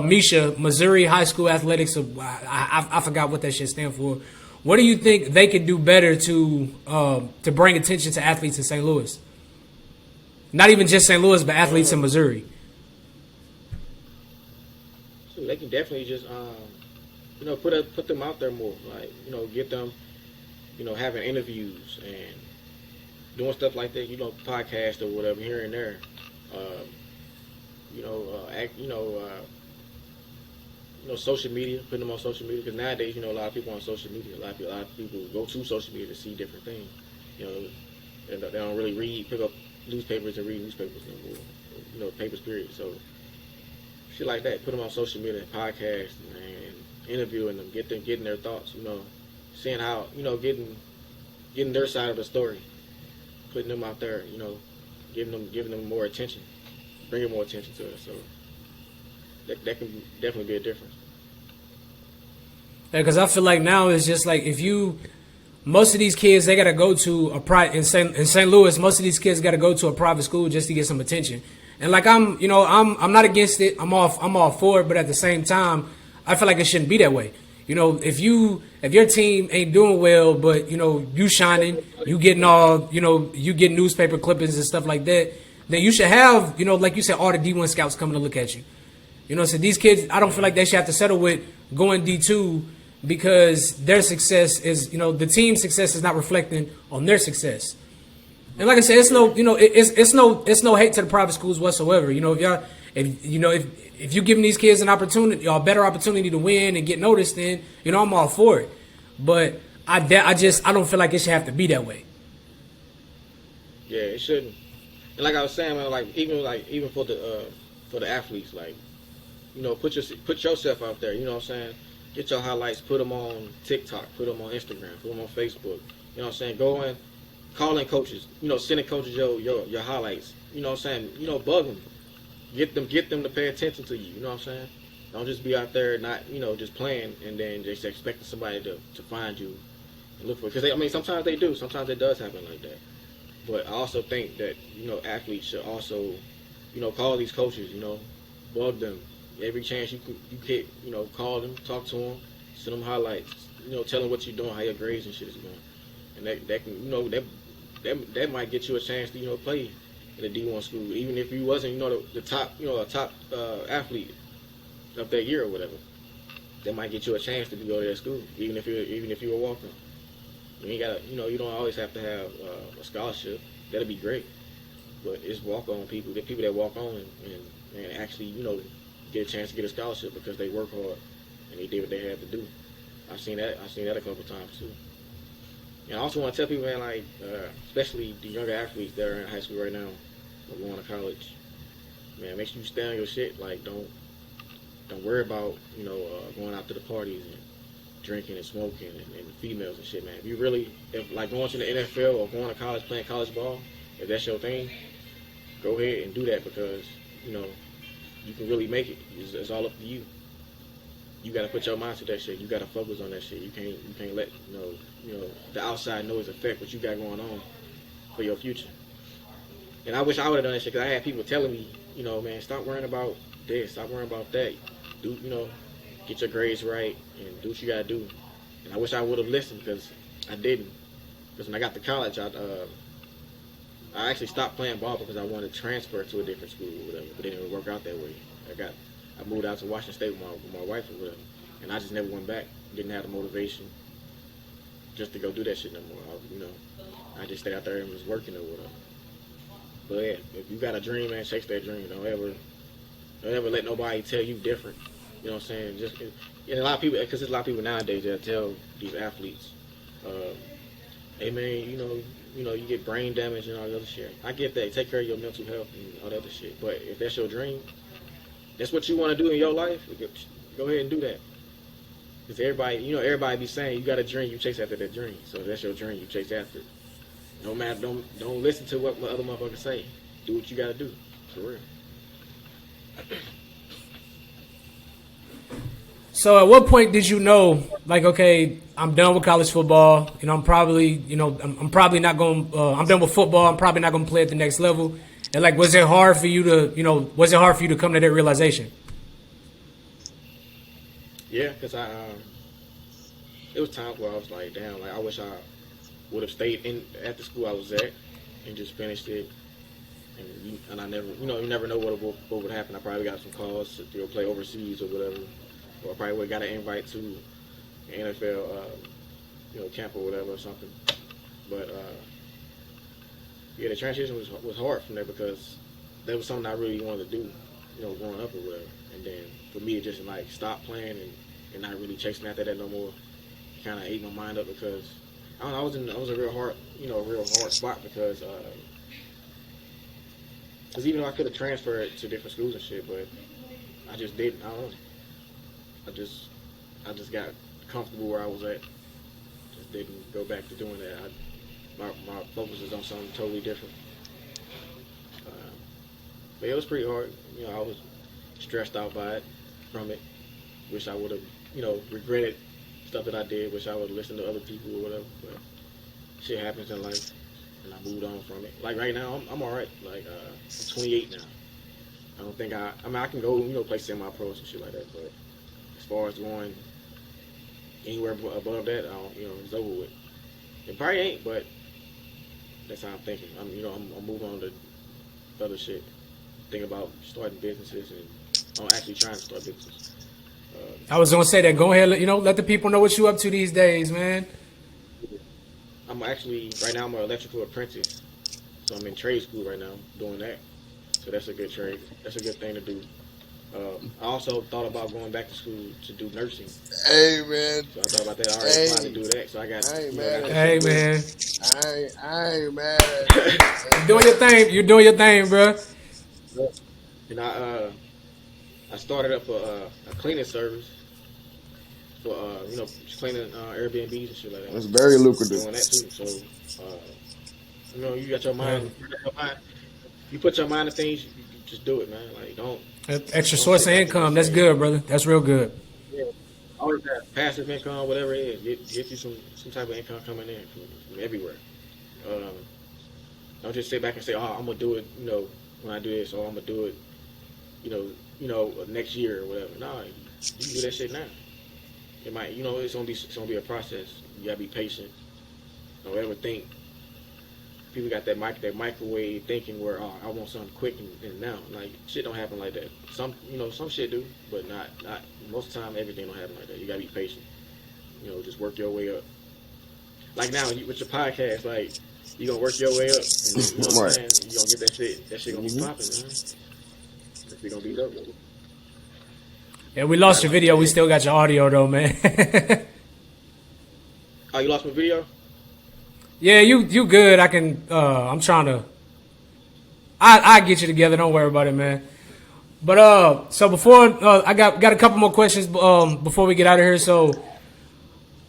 A: Misha, Missouri High School Athletics? I forgot what that shit stands for. What do you think they could do better to bring attention to athletes in St. Louis? Not even just St. Louis, but athletes in Missouri.
C: So they can definitely just put them out there more. Like get them having interviews and doing stuff like that. Podcast or whatever here and there. Social media, putting them on social media, because nowadays, a lot of people on social media. A lot of people go to social media to see different things. And they don't really pick up newspapers and read newspapers anymore. Papers period. So shit like that, put them on social media, podcasts, and interviewing them, getting their thoughts. Seeing how getting their side of the story, putting them out there. Giving them more attention, bringing more attention to it. So that can definitely be a difference.
A: Yeah, because I feel like now it's just like most of these kids, they got to go to a private in St. Louis. Most of these kids got to go to a private school just to get some attention. And like I'm not against it. I'm all for it. But at the same time, I feel like it shouldn't be that way. If your team ain't doing well, but you shining, you getting you get newspaper clippings and stuff like that, then you should have like you said, all the D1 scouts coming to look at you. So these kids, I don't feel like they should have to settle with going D2 because their success is the team's success is not reflecting on their success. And like I said, it's no, it's no hate to the private schools whatsoever. You know, if you giving these kids an opportunity, a better opportunity to win and get noticed, then I'm all for it. But I don't feel like it should have to be that way.
C: Yeah, it shouldn't. And like I was saying, man, even for the athletes, like, put yourself out there. You know what I'm saying? Get your highlights, put them on TikTok, put them on Instagram, put them on Facebook. You know what I'm saying? Go and calling coaches. Sending coaches your highlights. You know what I'm saying? Bug them. Get them to pay attention to you. You know what I'm saying? Don't just be out there not just playing and then just expecting somebody to find you and look for it. Because sometimes they do. Sometimes it does happen like that. But I also think that athletes should also call these coaches. Bug them every chance you get. Call them, talk to them, send them highlights. Tell them what you're doing, how your grades and shit is going. And that can that might get you a chance to play in a D1 school, even if you wasn't the top a top athlete of that year or whatever. That might get you a chance to go to that school, even if you're a walk-on. You ain't gotta you don't always have to have a scholarship. That'd be great, but it's walk-on people. The people that walk on and actually get a chance to get a scholarship because they work hard and they did what they had to do. I've seen that a couple times too. And I also want to tell people, man, like, especially the younger athletes that are in high school right now or going to college, man, make sure you stay on your shit. Like, don't worry about, going out to the parties and drinking and smoking and the females and shit, man. If like going to the NFL or going to college, playing college ball, if that's your thing, go ahead and do that because, you can really make it. It's all up to you. You gotta put your mind to that shit. You gotta focus on that shit. You can't let the outside noise affect what you got going on for your future. And I wish I would have done that shit because I had people telling me, man, stop worrying about this, stop worrying about that. Do get your grades right and do what you gotta do. And I wish I would have listened because I didn't. Because when I got to college, I actually stopped playing ball because I wanted to transfer to a different school or whatever, but it didn't work out that way. I moved out to Washington State with my wife or whatever, and I just never went back. Didn't have the motivation just to go do that shit no more. I just stayed out there and was working or whatever. But yeah, if you got a dream, man, chase that dream. Don't ever let nobody tell you different. You know what I'm saying? And a lot of people, because there's a lot of people nowadays that tell these athletes, hey man, you get brain damage and all the other shit. I get that. Take care of your mental health and all that other shit. But if that's your dream, that's what you want to do in your life, go ahead and do that. Because everybody be saying you got a dream, you chase after that dream. So if that's your dream, you chase after it. No matter, don't listen to what other motherfuckers say. Do what you got to do, for real.
A: So at what point did you know, like, okay, I'm done with college football, I'm probably, I'm probably not going, I'm done with football, I'm probably not going to play at the next level. And like, was it hard for you to come to that realization?
C: Yeah, because it was times where I was like, damn, like I wish I would have stayed at the school I was at and just finished it. And I never, you never know what would happen. I probably got some calls to play overseas or whatever. Or I probably would have got an invite to an NFL, camp or whatever or something. But yeah, the transition was hard from there because that was something I really wanted to do, growing up or whatever. And then for me, it just like stopped playing and not really chasing after that no more. It kind of ate my mind up because I don't know. I was a real hard, real hard spot because even though I could have transferred to different schools and shit, but I just didn't. I don't know. I just got comfortable where I was at. Just didn't go back to doing that. My focus is on something totally different. But it was pretty hard. I was stressed out by it, from it. Wish I would have, regretted stuff that I did. Wish I would have listened to other people or whatever. But shit happens in life, and I moved on from it. Like right now, I'm all right. Like I'm 28 now. I don't think I can go, play semi-pros and shit like that. But as far as going anywhere above that, I don't, it's over with. It probably ain't, but that's how I'm thinking. I'm moving on to other shit. Think about starting businesses, and I'm actually trying to start businesses.
A: I was gonna say that. Go ahead, let the people know what you up to these days, man.
C: I'm actually right now. I'm an electrical apprentice, So I'm in trade school right now doing that. So that's a good trade. That's a good thing to do. I also thought about going back to school to do nursing.
B: Hey man,
C: So I thought about that. I already
B: hey,
C: applied to do that. So I got,
B: I ain't
C: you know,
B: mad
C: got
B: at
C: that.
B: you,
A: Hey
B: bro.
A: man,
B: I ain't mad at you.
A: you're doing your thing. You're doing your thing, bro.
C: And I started up a cleaning service for just cleaning Airbnbs and shit like that.
B: It's very lucrative.
C: Doing that too. So you got your
A: Yeah.
C: mind. You put your mind to things. You just do it, man. Like
A: Extra
C: don't
A: source
C: sit
A: of
C: back and
A: income.
C: just
A: That's
C: say,
A: good, brother. That's real good.
C: yeah, always have passive income, whatever it is. Get you some type of income coming in from everywhere. Um, don't just sit back and say, "Oh, I'm gonna do it." When I do this, or I'm gonna do it. Next year or whatever. No, you can do that shit now. It might, it's gonna be a process. You gotta be patient. Don't ever think. People got that microwave thinking where I want something quick and now. Like shit don't happen like that. Some shit do, but not most of the time. Everything don't happen like that. You gotta be patient. Just work your way up. Like now with your podcast, like you gonna work your way up. And then, you know what I'm saying? You gonna get that shit. That shit gonna be popping, man. That shit gonna be dope.
A: Yeah, we lost your video. We still got your audio though, man.
C: Oh, you lost my video?
A: Yeah, you good. I can. I'm trying to. I get you together. Don't worry about it, man. But so before I got a couple more questions before we get out of here. So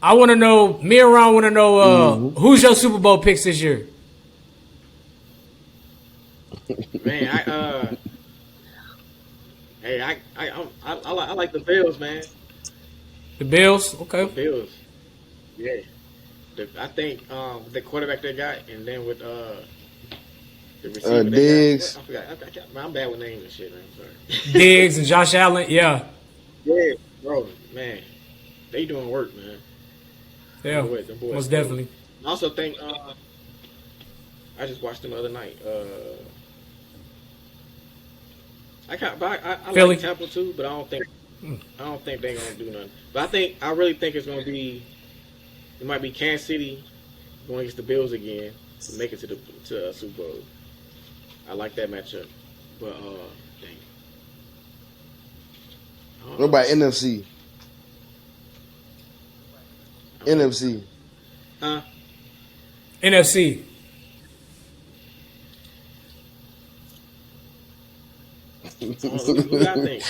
A: I want to know. Me and Ron want to know who's your Super Bowl picks this year.
C: Man, I like the Bills, man.
A: The Bills. Okay.
C: Bills. Yeah. I think the quarterback they got, and then with the receiver they
B: Diggs.
C: got. I forgot. I'm bad with names and shit, man. I'm sorry.
A: Diggs and Josh Allen. Yeah.
C: Yeah, bro, man, they doing work, man.
A: Yeah.
C: Them boys
A: Most definitely.
C: I also think I just watched them the other night. I
A: Philly.
C: like Tampa too, but I don't think they're gonna do nothing. But I really think it's gonna be. It might be Kansas City going against the Bills again to make it to Super Bowl. I like that matchup, but dang.
B: What about NFC? NFC.
C: Huh?
A: NFC.
C: What I think?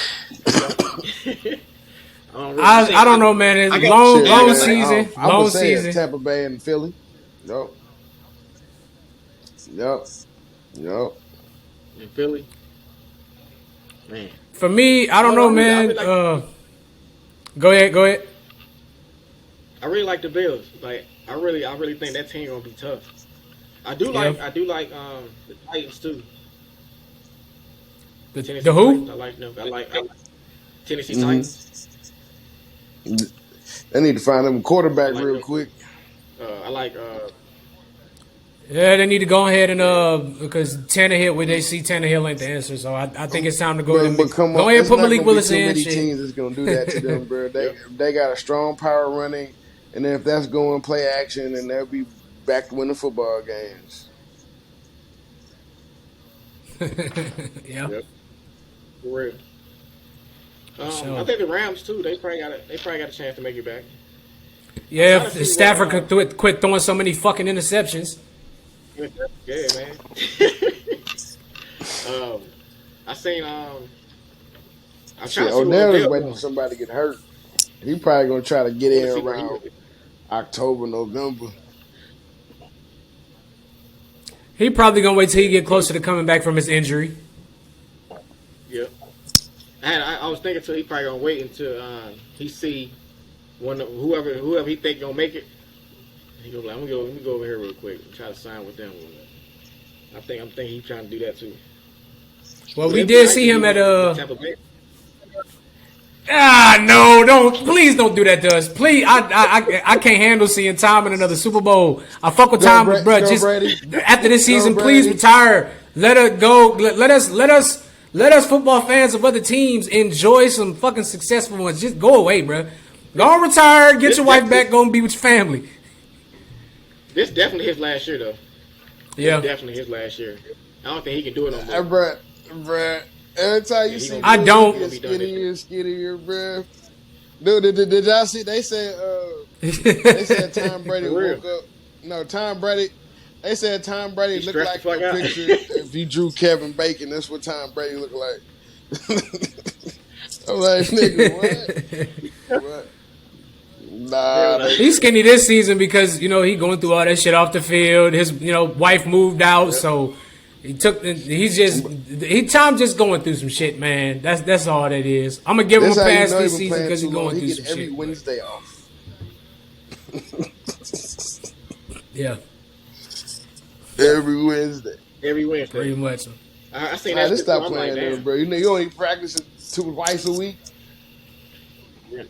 A: I don't know, man. It's long season. Long season.
B: Tampa Bay and Philly. Yup.
C: In Philly, man.
A: For me, I don't know, man. Go ahead.
C: I really like the Bills. Like I really think that team gonna be tough. I do like the Titans too.
A: The
C: Tennessee
A: who?
C: Titans, I like them. I like Tennessee Titans.
B: They need to find them a quarterback
C: like
B: real
C: them.
B: quick.
C: I like
A: Yeah, they need to go ahead and because Tannehill, they see Tannehill ain't the answer, so I think it's time to go.
B: But come on,
A: go ahead and put
B: there's
A: Malik
B: not gonna be
A: Willis
B: too
A: in.
B: many
A: Shit.
B: teams that's gonna do that to them, bro. They got a strong power running, and then if that's going play action, then they'll be back to winning football games.
A: Yeah.
C: Yep. For real.
A: Sure.
C: I think the Rams too. They probably got a chance to make it back.
A: Yeah, if Stafford could quit throwing so many fucking interceptions.
C: Yeah, man. I seen I'm trying to see
B: Odell is
C: what
B: waiting for somebody to get hurt. He probably gonna try to get in
C: Let's see where he
B: around
C: is.
B: October, November.
A: He probably gonna wait till he get closer to coming back from his injury.
C: Yeah. I was thinking too. He probably gonna wait until he see whoever he think gonna make it. He gonna be like, let me go over here real quick and try to sign with them. I'm thinking he's trying to do that too.
A: Well, we did see him at
C: Tampa Bay.
A: Please don't do that to us. Please, I can't handle seeing Tom in another Super Bowl. I fuck with Tom, but bro, just after this season, please retire. Let her go. Let us football fans of other teams enjoy some fucking successful ones. Just go away, bro. Go and retire. Get your wife back. Go and be with your family.
C: This definitely his last year though.
A: Yeah.
C: definitely his last year. I don't think he can do it no
B: Hey,
C: more.
B: bruh. Every time you
C: Yeah, he
B: see
C: gonna
A: I
C: be,
B: dude,
A: don't.
B: he
C: he gonna
B: get
C: be done this year.
B: skinnier, bruh. Dude, did y'all see? They said Tom Brady
C: For real.
B: woke up. No, Tom Brady. They said Tom Brady
C: He
B: looked
C: stressed the
B: like
C: fuck
B: a
C: out.
B: picture. If you drew Kevin Bacon, that's what Tom Brady looked like. I'm like, nigga, what?
C: Hell
B: Nah,
C: no.
A: He's skinny this season because he going through all that shit off the field. His wife moved out, so Tom just going through some shit, man. That's all that is. I'm gonna give him a
B: that's how you
A: pass
B: know he
A: this
B: been
A: season
B: playing
A: because
B: too
A: he's
B: long.
A: going
B: He
A: through
B: get
A: some
B: every
A: shit. But
B: Wednesday off.
A: yeah,
B: Every Wednesday.
C: Every Wednesday.
A: pretty much.
C: I seen
B: All right,
C: that
B: let's
C: shit too.
B: stop
C: I'm like,
B: playing then,
C: damn.
B: bro. You only practice it twice a week.
C: Yeah.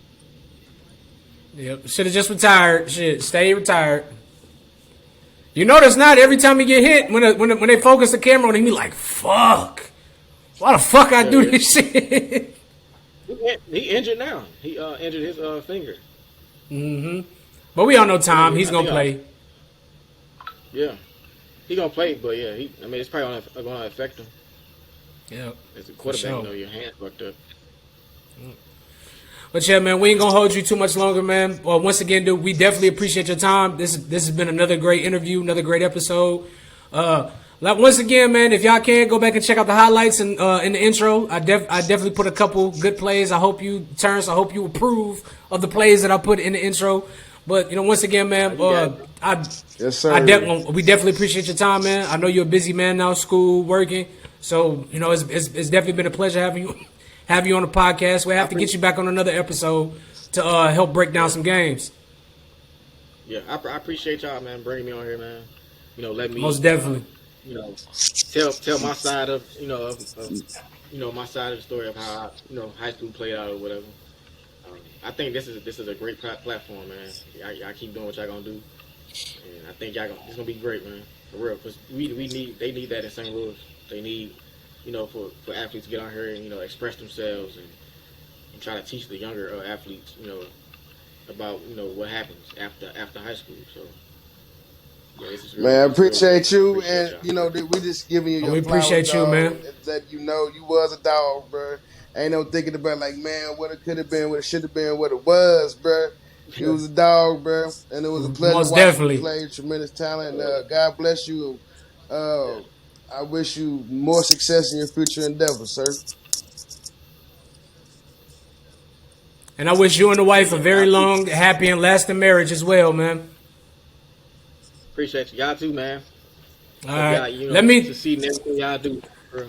A: Yep, should have just retired. Shit, stay retired. You notice not every time he get hit when they focus the camera on him, he like fuck. Why the fuck I
C: Hell
A: do
C: yeah.
A: this shit?
C: He injured now. He injured his finger.
A: But we all know Tom.
C: I
A: He's gonna
C: think
A: play.
C: Yeah. He gonna play, but yeah, it's probably gonna affect him.
A: Yeah.
C: As a quarterback,
A: sure.
C: your hand fucked up.
A: But yeah, man, we ain't gonna hold you too much longer, man. Well, once again, dude, we definitely appreciate your time. This has been another great interview, another great episode. Once again, man, if y'all can go back and check out the highlights and in the intro, I definitely put a couple good plays. I hope you, Terrance, I hope you approve of the plays that I put in the intro. But once again, man,
B: Yes, sir.
A: we definitely appreciate your time, man. I know you're a busy man now, school, working. So it's definitely been a pleasure having you on the podcast. We have to get you back on another episode to help break down some games.
C: Yeah, I appreciate y'all, man, bringing me on here, man. Let me
A: Most definitely.
C: Tell my side of my side of the story of how high school played out or whatever. I think this is a great platform, man. Y'all keep doing what y'all gonna do, and I think it's gonna be great, man, for real. Cause they need that in St. Louis. They need for athletes to get on here and express themselves and try to teach the younger athletes about what happens after high school. So. Yeah, this is really,
B: Man, I appreciate you,
C: appreciate
B: and
C: y'all.
B: we just giving you your
A: We
B: flowers,
A: appreciate you,
B: dog,
A: man.
B: and that you was a dog, bro. Ain't no thinking about like, man, what it could have been, what it should have been, what it was, bro. You was a dog, bro, and it was a pleasure
A: Most
B: watching
A: definitely.
B: you play. Tremendous talent. God bless you. I wish you more success in your future endeavors, sir.
A: And I wish you and the wife a very long, happy, and lasting marriage as well, man.
C: Appreciate y'all too, man.
A: All right.
C: Y'all,
A: Let me
C: succeed in everything y'all do. Bro.